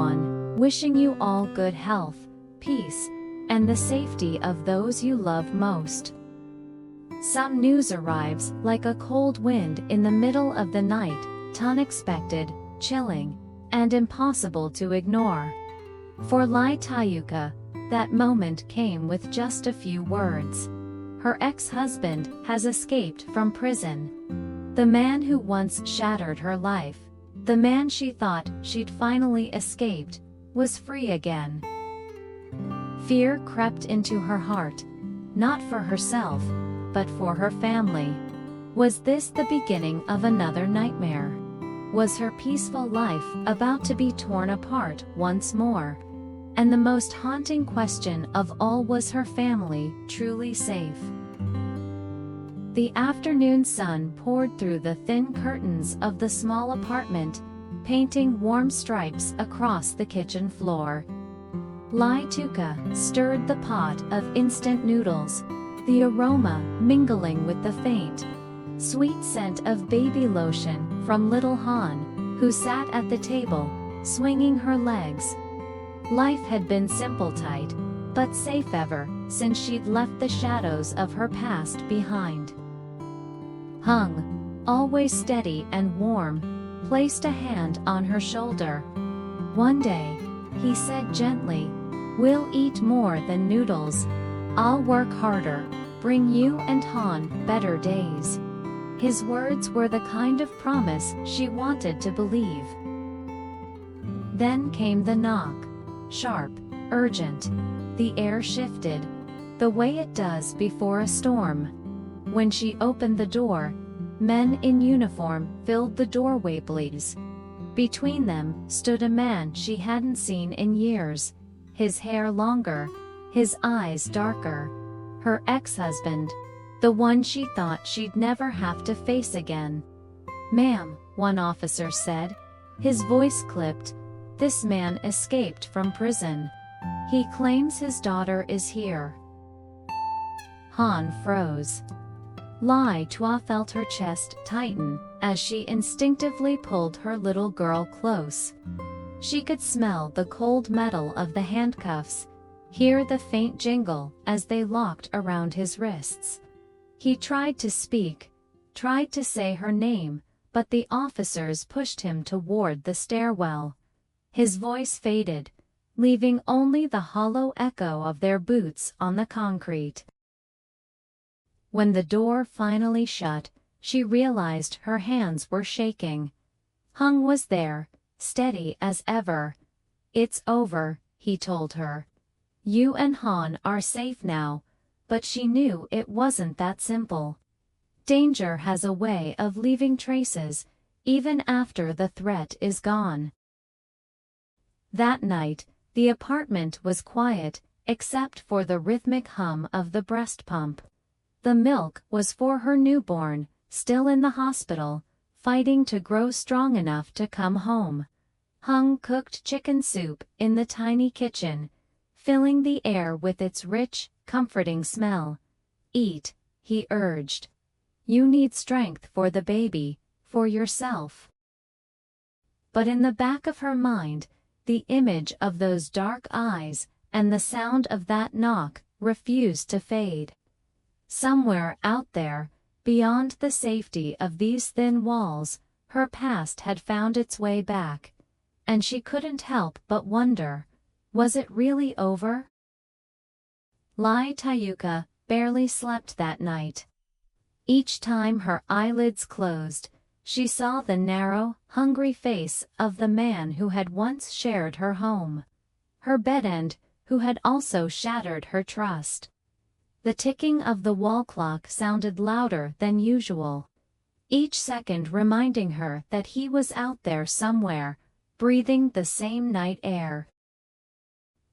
everyone, wishing you all good health, peace, and the safety of those you love most. Some news arrives like a cold wind in the middle of the night, unexpected, chilling, and impossible to ignore. For Tieu, that moment came with just a few words. Her ex-husband has escaped from prison. The man who once shattered her life, the man she thought she'd finally escaped, was free again. Fear crept into her heart, not for herself, but for her family. Was this the beginning of another nightmare? Was her peaceful life about to be torn apart once more? And the most haunting question of all, was her family truly safe? The afternoon sun poured through the thin curtains of the small apartment, painting warm stripes across the kitchen floor. Tieu stirred the pot of instant noodles, the aroma mingling with the faint, sweet scent of baby lotion from little Han, who sat at the table, swinging her legs. Life had been simple, tight, but safe ever since she'd left the shadows of her past behind. Hung, always steady and warm, placed a hand on her shoulder. One day, he said gently, "We'll eat more than noodles. I'll work harder, bring you and Han better days." His words were the kind of promise she wanted to believe. Then came the knock. Sharp, urgent. The air shifted, the way it does before a storm. When she opened the door, men in uniform filled the doorway. Between them stood a man she hadn't seen in years, his hair longer, his eyes darker. Her ex-husband, the one she thought she'd never have to face again. "Ma'am," one officer said, his voice clipped, "this man escaped from prison. He claims his daughter is here." Han froze. Tieu felt her chest tighten as she instinctively pulled her little girl close. She could smell the cold metal of the handcuffs, hear the faint jingle as they locked around his wrists. He tried to speak, tried to say her name, but the officers pushed him toward the stairwell. His voice faded, leaving only the hollow echo of their boots on the concrete. When the door finally shut, she realized her hands were shaking. Hung was there, steady as ever. "It's over," he told her. "You and Han are safe now," but she knew it wasn't that simple. Danger has a way of leaving traces, even after the threat is gone. That night, the apartment was quiet, except for the rhythmic hum of the breast pump. The milk was for her newborn, still in the hospital, fighting to grow strong enough to come home. Hung cooked chicken soup in the tiny kitchen, filling the air with its rich, comforting smell. "Eat," he urged. "You need strength for the baby, for yourself." But in the back of her mind, the image of those dark eyes and the sound of that knock refused to fade. Somewhere out there, beyond the safety of these thin walls, her past had found its way back. And she couldn't help but wonder, was it really over? Tieu barely slept that night. Each time her eyelids closed, she saw the narrow, hungry face of the man who had once shared her home. Her bedend, who had also shattered her trust. The ticking of the wall clock sounded louder than usual, each second reminding her that he was out there somewhere, breathing the same night air.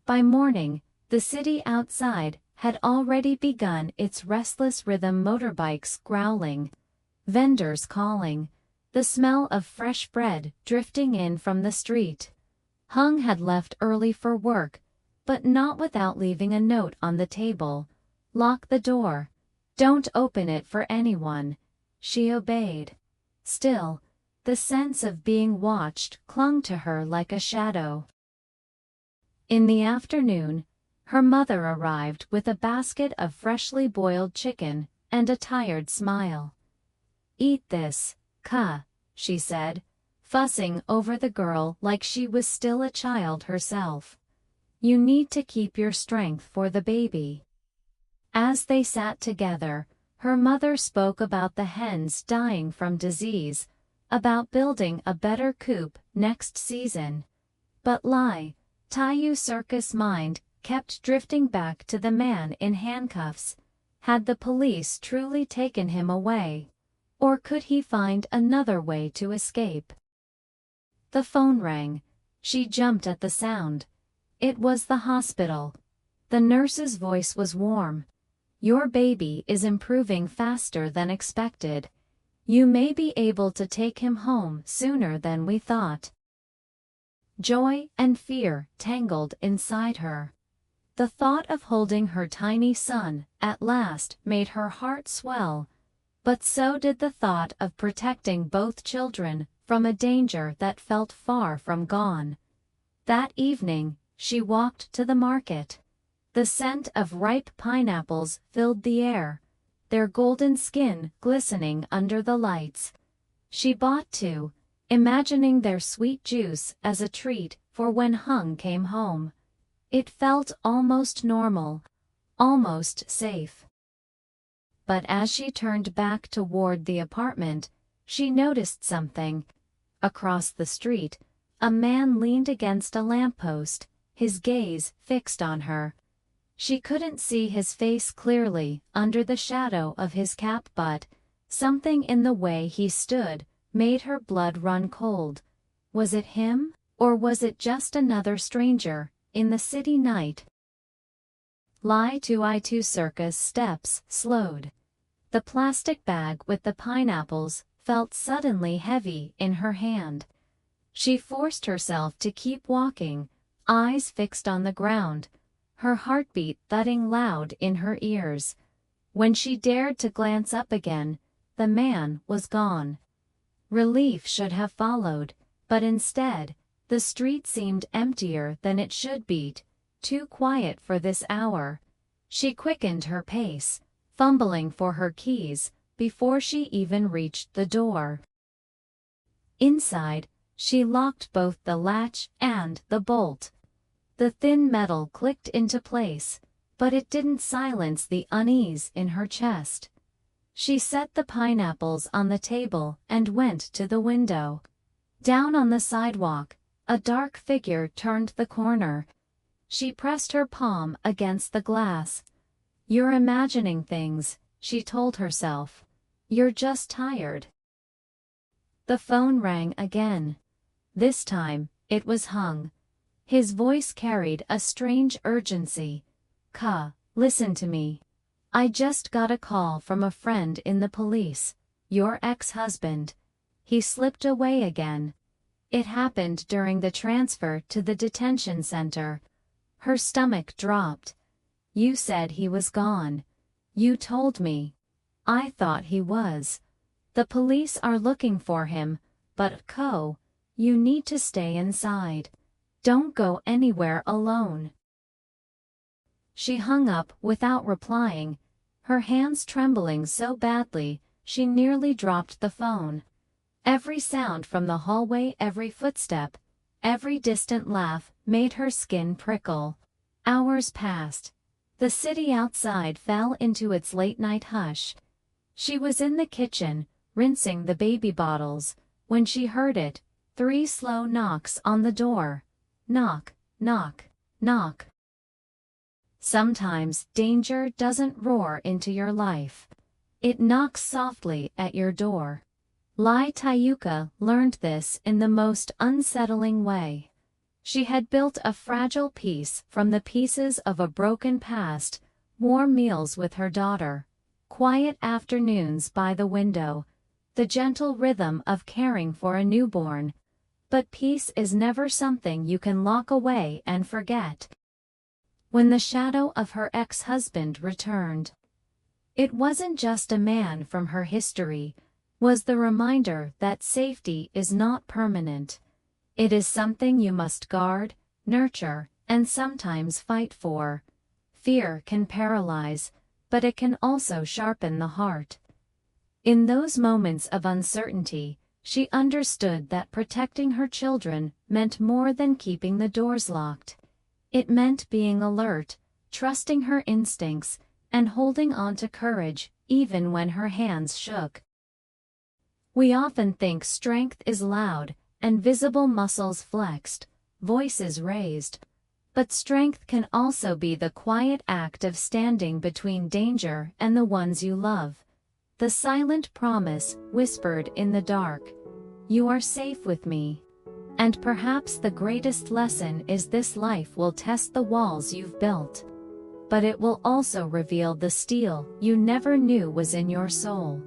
By morning, the city outside had already begun its restless rhythm, motorbikes growling, vendors calling, the smell of fresh bread drifting in from the street. Hung had left early for work, but not without leaving a note on the table. "Lock the door. Don't open it for anyone." She obeyed. Still, the sense of being watched clung to her like a shadow. In the afternoon, her mother arrived with a basket of freshly boiled chicken and a tired smile. "Eat this, Ka," she said, fussing over the girl like she was still a child herself. "You need to keep your strength for the baby." As they sat together, her mother spoke about the hens dying from disease, about building a better coop next season. But Tieu circus mind kept drifting back to the man in handcuffs. Had the police truly taken him away? Or could he find another way to escape? The phone rang. She jumped at the sound. It was the hospital. The nurse's voice was warm. "Your baby is improving faster than expected. You may be able to take him home sooner than we thought." Joy and fear tangled inside her. The thought of holding her tiny son at last made her heart swell, but so did the thought of protecting both children from a danger that felt far from gone. That evening, she walked to the market. The scent of ripe pineapples filled the air, their golden skin glistening under the lights. She bought two, imagining their sweet juice as a treat for when Hung came home. It felt almost normal, almost safe. But as she turned back toward the apartment, she noticed something. Across the street, a man leaned against a lamppost, his gaze fixed on her. She couldn't see his face clearly under the shadow of his cap, but something in the way he stood made her blood run cold. Was it him, or was it just another stranger in the city night? Tieu circus steps slowed. The plastic bag with the pineapples felt suddenly heavy in her hand. She forced herself to keep walking, eyes fixed on the ground, her heartbeat thudding loud in her ears. When she dared to glance up again, the man was gone. Relief should have followed, but instead, the street seemed emptier than it should be, too quiet for this hour. She quickened her pace, fumbling for her keys before she even reached the door. Inside, she locked both the latch and the bolt. The thin metal clicked into place, but it didn't silence the unease in her chest. She set the pineapples on the table and went to the window. Down on the sidewalk, a dark figure turned the corner. She pressed her palm against the glass. "You're imagining things," she told herself. "You're just tired." The phone rang again. This time, it was Hung. His voice carried a strange urgency. "Ka, listen to me. I just got a call from a friend in the police, your ex-husband. He slipped away again. It happened during the transfer to the detention center." Her stomach dropped. "You said he was gone. You told me. I thought he was. The police are looking for him, but you need to stay inside. Don't go anywhere alone." She hung up without replying, her hands trembling so badly she nearly dropped the phone. Every sound from the hallway, every footstep, every distant laugh made her skin prickle. Hours passed. The city outside fell into its late-night hush. She was in the kitchen, rinsing the baby bottles, when she heard it, 3 slow knocks on the door. Knock, knock, knock. Sometimes danger doesn't roar into your life. It knocks softly at your door. Tieu learned this in the most unsettling way. She had built a fragile piece from the pieces of a broken past, warm meals with her daughter, quiet afternoons by the window, the gentle rhythm of caring for a newborn. But peace is never something you can lock away and forget. When the shadow of her ex-husband returned, it wasn't just a man from her history, was the reminder that safety is not permanent. It is something you must guard, nurture, and sometimes fight for. Fear can paralyze, but it can also sharpen the heart. In those moments of uncertainty, she understood that protecting her children meant more than keeping the doors locked. It meant being alert, trusting her instincts, and holding on to courage, even when her hands shook. We often think strength is loud, and visible muscles flexed, voices raised. But strength can also be the quiet act of standing between danger and the ones you love. The silent promise, whispered in the dark, "You are safe with me." And perhaps the greatest lesson is this: life will test the walls you've built, but it will also reveal the steel you never knew was in your soul.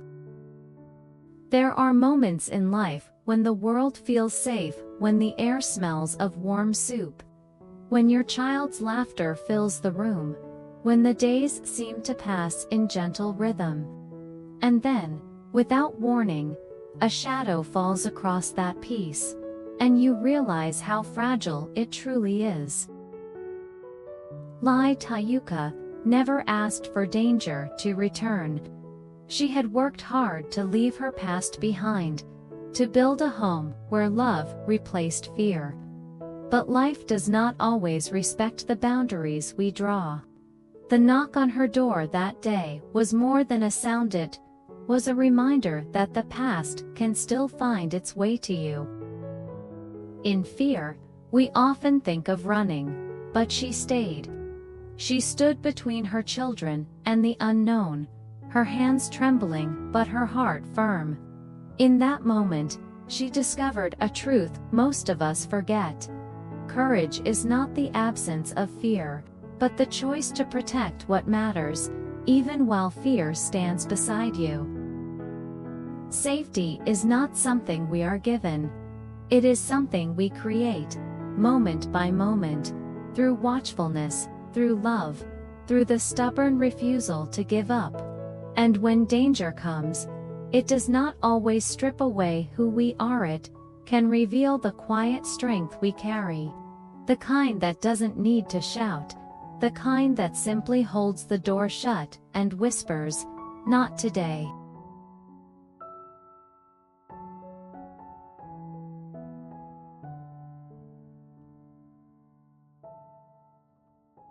There are moments in life when the world feels safe, when the air smells of warm soup, when your child's laughter fills the room, when the days seem to pass in gentle rhythm. And then, without warning, a shadow falls across that peace, and you realize how fragile it truly is. Tieu never asked for danger to return. She had worked hard to leave her past behind, to build a home where love replaced fear. But life does not always respect the boundaries we draw. The knock on her door that day was more than a sound, it was a reminder that the past can still find its way to you. In fear, we often think of running, but she stayed. She stood between her children and the unknown, her hands trembling but her heart firm. In that moment, she discovered a truth most of us forget. Courage is not the absence of fear, but the choice to protect what matters, even while fear stands beside you. Safety is not something we are given. It is something we create, moment by moment, through watchfulness, through love, through the stubborn refusal to give up. And when danger comes, it does not always strip away who we are, it can reveal the quiet strength we carry. The kind that doesn't need to shout, the kind that simply holds the door shut and whispers, "Not today."